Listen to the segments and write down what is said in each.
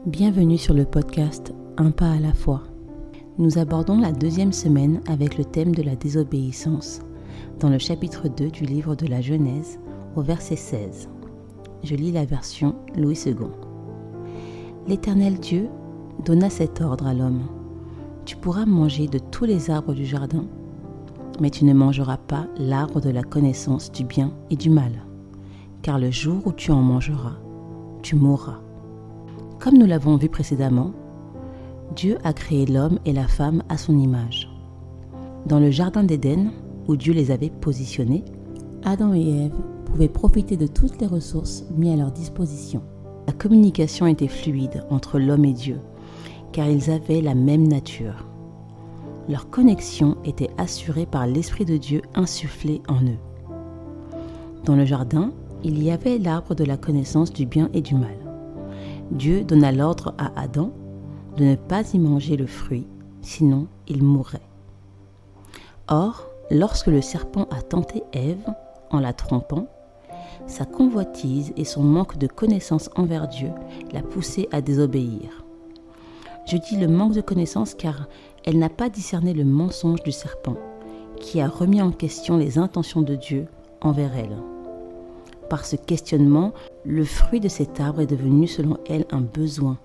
Bienvenue sur le podcast Un pas à la fois. Nous abordons la 2e semaine avec le thème de la désobéissance dans le chapitre 2 du livre de la Genèse au verset 16. Je lis la version Louis II. L'Éternel Dieu donna cet ordre à l'homme. Tu pourras manger de tous les arbres du jardin, mais tu ne mangeras pas l'arbre de la connaissance du bien et du mal, car le jour où tu en mangeras, tu mourras. Comme nous l'avons vu précédemment, Dieu a créé l'homme et la femme à son image. Dans le jardin d'Éden, où Dieu les avait positionnés, Adam et Ève pouvaient profiter de toutes les ressources mises à leur disposition. La communication était fluide entre l'homme et Dieu, car ils avaient la même nature. Leur connexion était assurée par l'Esprit de Dieu insufflé en eux. Dans le jardin, il y avait l'arbre de la connaissance du bien et du mal. Dieu donna l'ordre à Adam de ne pas y manger le fruit, sinon il mourrait. Or, lorsque le serpent a tenté Ève en la trompant, sa convoitise et son manque de connaissance envers Dieu l'a poussée à désobéir. Je dis le manque de connaissance car elle n'a pas discerné le mensonge du serpent, qui a remis en question les intentions de Dieu envers elle. Par ce questionnement, le fruit de cet arbre est devenu selon elle un besoin,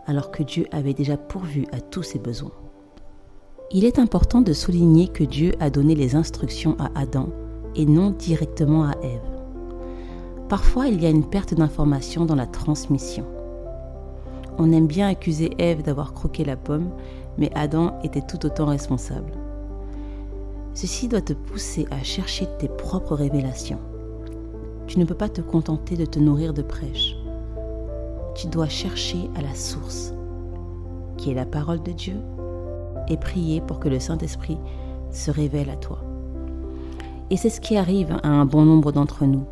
alors que Dieu avait déjà pourvu à tous ses besoins. Il est important de souligner que Dieu a donné les instructions à Adam et non directement à Ève. Parfois, il y a une perte d'information dans la transmission. On aime bien accuser Ève d'avoir croqué la pomme, mais Adam était tout autant responsable. Ceci doit te pousser à chercher tes propres révélations. Tu ne peux pas te contenter de te nourrir de prêches. Tu dois chercher à la source, qui est la parole de Dieu, et prier pour que le Saint-Esprit se révèle à toi. Et c'est ce qui arrive à un bon nombre d'entre nous.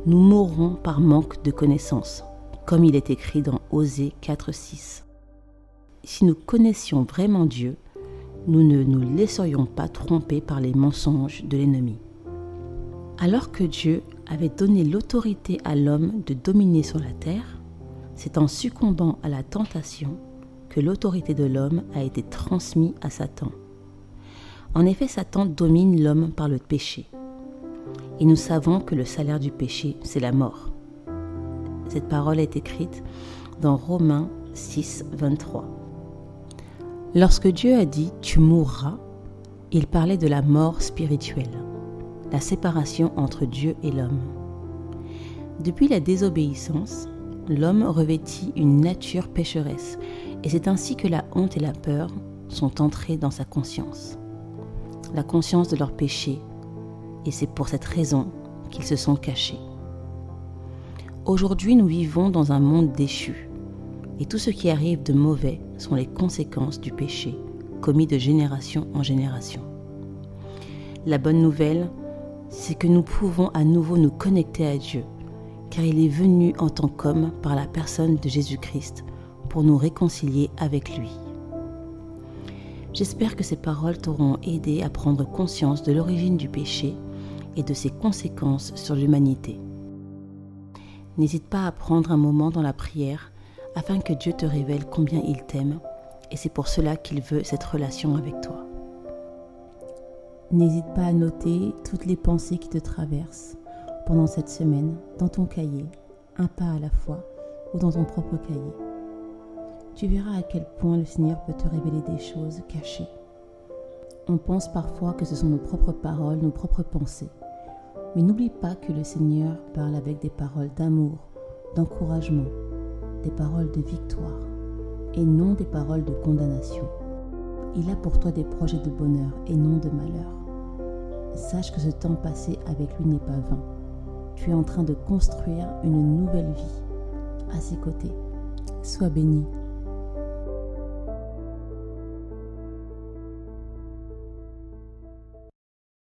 Nous mourrons par manque de connaissances, comme il est écrit dans Osée 4:6. Si nous connaissions vraiment Dieu, nous ne nous laisserions pas tromper par les mensonges de l'ennemi. Alors que Dieu avait donné l'autorité à l'homme de dominer sur la terre, c'est en succombant à la tentation que l'autorité de l'homme a été transmise à Satan. En effet, Satan domine l'homme par le péché. Et nous savons que le salaire du péché, c'est la mort. Cette parole est écrite dans Romains 6:23. Lorsque Dieu a dit « tu mourras », il parlait de la mort spirituelle, la séparation entre Dieu et l'homme. Depuis la désobéissance, l'homme revêtit une nature pécheresse, et c'est ainsi que la honte et la peur sont entrées dans sa conscience. La conscience de leur péché, et c'est pour cette raison qu'ils se sont cachés. Aujourd'hui, nous vivons dans un monde déchu, et tout ce qui arrive de mauvais sont les conséquences du péché, commis de génération en génération. La bonne nouvelle, c'est que nous pouvons à nouveau nous connecter à Dieu, car il est venu en tant qu'homme par la personne de Jésus-Christ pour nous réconcilier avec lui. J'espère que ces paroles t'auront aidé à prendre conscience de l'origine du péché et de ses conséquences sur l'humanité. N'hésite pas à prendre un moment dans la prière afin que Dieu te révèle combien il t'aime, et c'est pour cela qu'il veut cette relation avec toi. N'hésite pas à noter toutes les pensées qui te traversent pendant cette semaine dans ton cahier, un pas à la fois, ou dans ton propre cahier. Tu verras à quel point le Seigneur peut te révéler des choses cachées. On pense parfois que ce sont nos propres paroles, nos propres pensées. Mais n'oublie pas que le Seigneur parle avec des paroles d'amour, d'encouragement, des paroles de victoire, et non des paroles de condamnation. Il a pour toi des projets de bonheur et non de malheur. Sache que ce temps passé avec lui n'est pas vain. Tu es en train de construire une nouvelle vie à ses côtés. Sois béni.